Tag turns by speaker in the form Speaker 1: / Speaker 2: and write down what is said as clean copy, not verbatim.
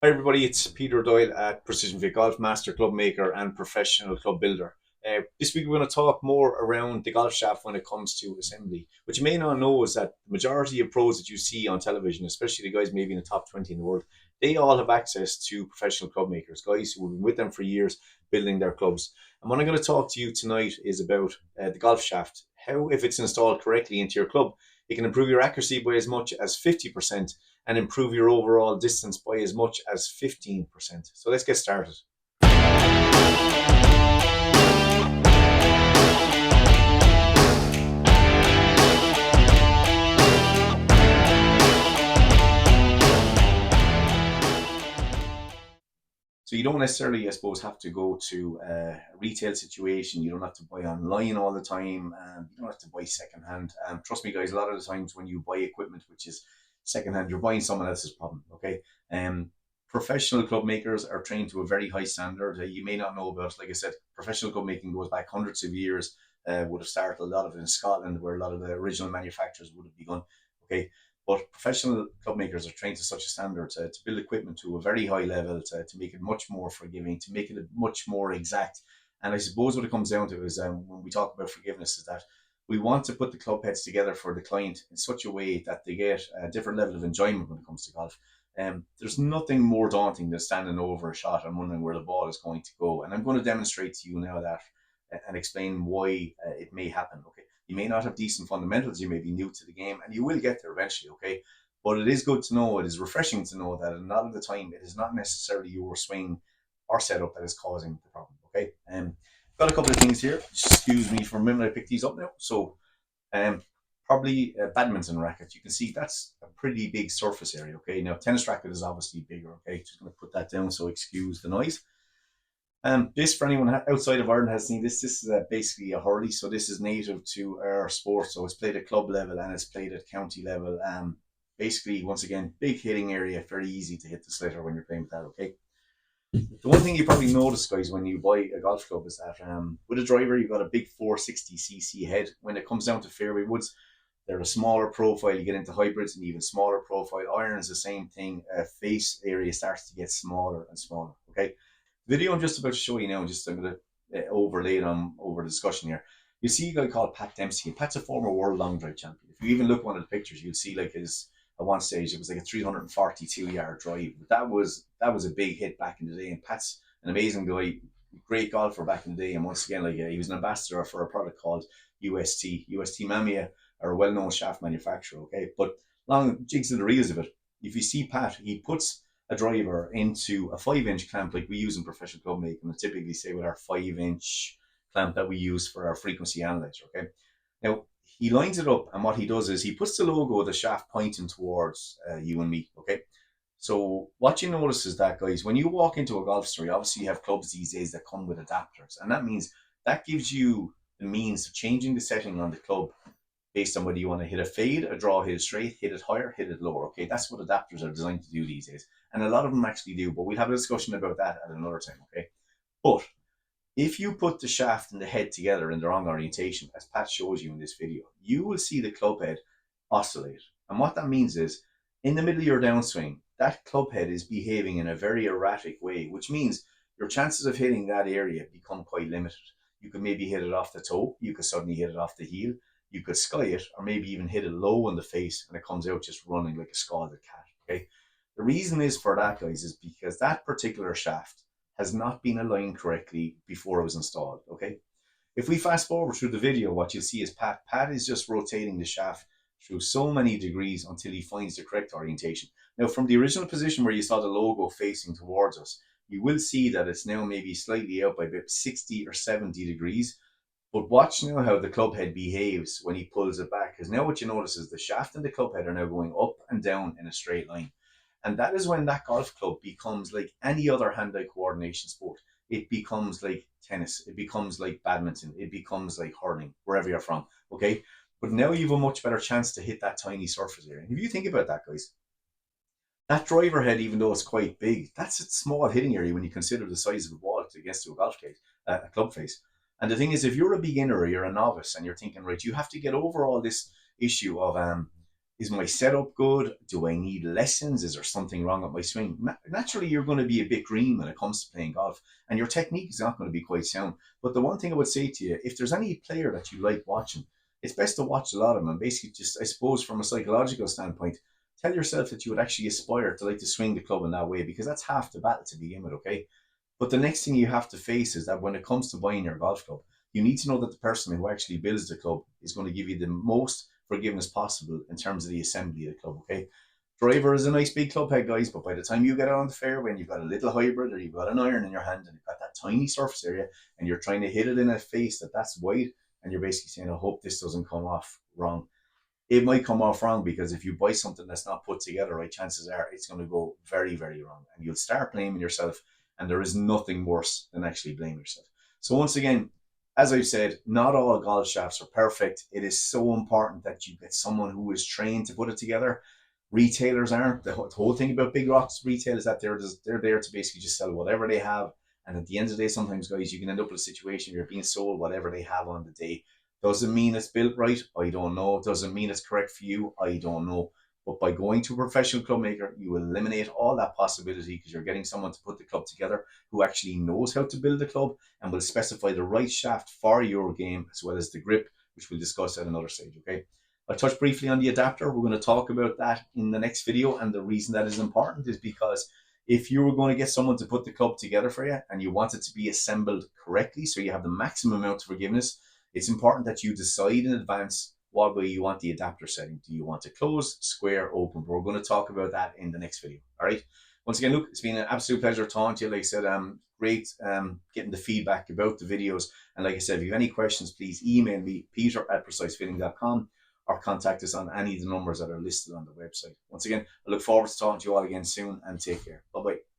Speaker 1: Hi everybody, it's Peter Doyle at Precision Fit Golf, Master Club Maker and Professional Club Builder. This week we're going to talk more around the golf shaft when it comes to assembly. What you may not know is that the majority of pros that you see on television, especially the guys maybe in the top 20 in the world, they all have access to professional club makers, guys who have been with them for years building their clubs. And what I'm going to talk to you tonight is about the golf shaft, how if it's installed correctly into your club, it can improve your accuracy by as much as 50% and improve your overall distance by as much as 15%. So let's get started. So you don't necessarily, I suppose, have to go to a retail situation. You don't have to buy online all the time. You don't have to buy secondhand. Trust me, guys. A lot of the times when you buy equipment which is secondhand, you're buying someone else's problem. Okay. Professional club makers are trained to a very high standard. You may not know about. Like I said, professional club making goes back hundreds of years. Would have started a lot of it in Scotland, where a lot of the original manufacturers would have begun. Okay, but professional club makers are trained to such a standard to build equipment to a very high level, to make it much more forgiving, to make it much more exact. And I suppose what it comes down to is when we talk about forgiveness is that we want to put the club heads together for the client in such a way that they get a different level of enjoyment when it comes to golf. There's nothing more daunting than standing over a shot and wondering where the ball is going to go. And I'm going to demonstrate to you now that and explain why it may happen. Okay, you may not have decent fundamentals, you may be new to the game, and you will get there eventually. Okay, but it is good to know, it is refreshing to know that a lot of the time it is not necessarily your swing or setup that is causing the problem. Okay, got a couple of things here. Just excuse me for a minute. I picked these up now. So um, probably a badminton racket. You can see that's a pretty big surface area. Okay, now tennis racket is obviously bigger. Okay, just going to put that down. So excuse the noise. This, for anyone outside of Ireland has seen this, this is basically a hurley. So this is native to our sport. So it's played at club level and it's played at county level. Basically, once again, big hitting area, very easy to hit the slitter when you're playing with that. Okay. The one thing you probably notice, guys, when you buy a golf club is that with a driver, you've got a big 460cc head. When it comes down to fairway woods, they're a smaller profile. You get into hybrids and even smaller profile. Iron is the same thing. Face area starts to get smaller and smaller. Okay. The video I'm just about to show you now, just I'm going to overlay it on over the discussion here. You see a guy called Pat Dempsey. And Pat's a former world long drive champion. If you even look at one of the pictures, you'll see like his at one stage it was like a 342-yard drive. But that was a big hit back in the day. And Pat's an amazing guy, great golfer back in the day. And once again, like he was an ambassador for a product called UST. UST Mamiya are a well-known shaft manufacturer. Okay, but long jigs of the reels of it. If you see Pat, he puts a driver into a 5-inch clamp like we use in professional club making, and typically say with our 5-inch clamp that we use for our frequency analyzer. Okay, now he lines it up, and what he does is he puts the logo of the shaft pointing towards you and me. Okay, so what you notice is that, guys, when you walk into a golf store, obviously you have clubs these days that come with adapters, and that means that gives you the means of changing the setting on the club based on whether you want to hit a fade, a draw, hit it straight, hit it higher, hit it lower. Okay, that's what adapters are designed to do these days. And a lot of them actually do, but we'll have a discussion about that at another time. Okay, but if you put the shaft and the head together in the wrong orientation, as Pat shows you in this video, you will see the club head oscillate. And what that means is, in the middle of your downswing, that club head is behaving in a very erratic way, which means your chances of hitting that area become quite limited. You could maybe hit it off the toe, you could suddenly hit it off the heel, you could sky it, or maybe even hit it low in the face and it comes out just running like a scalded cat. Okay. The reason is for that, guys, is because that particular shaft has not been aligned correctly before it was installed. Okay. If we fast forward through the video, what you'll see is Pat is just rotating the shaft through so many degrees until he finds the correct orientation. Now, from the original position where you saw the logo facing towards us, you will see that it's now maybe slightly out by about 60 or 70 degrees. But watch now how the club head behaves when he pulls it back. Because now what you notice is the shaft and the club head are now going up and down in a straight line. And that is when that golf club becomes like any other hand-eye coordination sport. It becomes like tennis. It becomes like badminton. It becomes like hurling, wherever you're from. Okay? But now you have a much better chance to hit that tiny surface area. And if you think about that, guys, that driver head, even though it's quite big, that's a small hitting area when you consider the size of the ball against a golf case, a club face. And the thing is, if you're a beginner or you're a novice and you're thinking, right, you have to get over all this issue of Is my setup good? Do I need lessons? Is there something wrong with my swing? Naturally, you're going to be a bit green when it comes to playing golf, and your technique is not going to be quite sound. But the one thing I would say to you, if there's any player that you like watching, it's best to watch a lot of them and basically just, I suppose, from a psychological standpoint, tell yourself that you would actually aspire to like to swing the club in that way, because that's half the battle to begin with, okay? But the next thing you have to face is that when it comes to buying your golf club, you need to know that the person who actually builds the club is going to give you the most forgiveness possible in terms of the assembly of the club, okay? Driver is a nice big club head, guys, but by the time you get it on the fairway and you've got a little hybrid or you've got an iron in your hand and you've got that tiny surface area and you're trying to hit it in a face that's wide, and you're basically saying, I hope this doesn't come off wrong. It might come off wrong, because if you buy something that's not put together right, chances are it's going to go very, very wrong. And you'll start blaming yourself. And there is nothing worse than actually blaming yourself. So, once again, as I've said, not all golf shafts are perfect. It is so important that you get someone who is trained to put it together. Retailers aren't. The whole thing about big rocks retail is that they're there to basically just sell whatever they have. And at the end of the day, sometimes, guys, you can end up in a situation where you're being sold whatever they have on the day. Doesn't mean it's built right. I don't know. Doesn't mean it's correct for you. I don't know. But by going to a professional club maker, you eliminate all that possibility, because you're getting someone to put the club together who actually knows how to build the club and will specify the right shaft for your game, as well as the grip, which we'll discuss at another stage, okay? I touched briefly on the adapter. We're going to talk about that in the next video. And the reason that is important is because if you were going to get someone to put the club together for you and you want it to be assembled correctly, so you have the maximum amount of forgiveness, it's important that you decide in advance what way you want the adapter setting. Do you want it closed, square, open? We're going to talk about that in the next video. All right. Once again, Luke, it's been an absolute pleasure talking to you. Like I said, great getting the feedback about the videos. And like I said, if you have any questions, please email me, peter@precisefitting.com, or contact us on any of the numbers that are listed on the website. Once again, I look forward to talking to you all again soon, and take care. Bye-bye.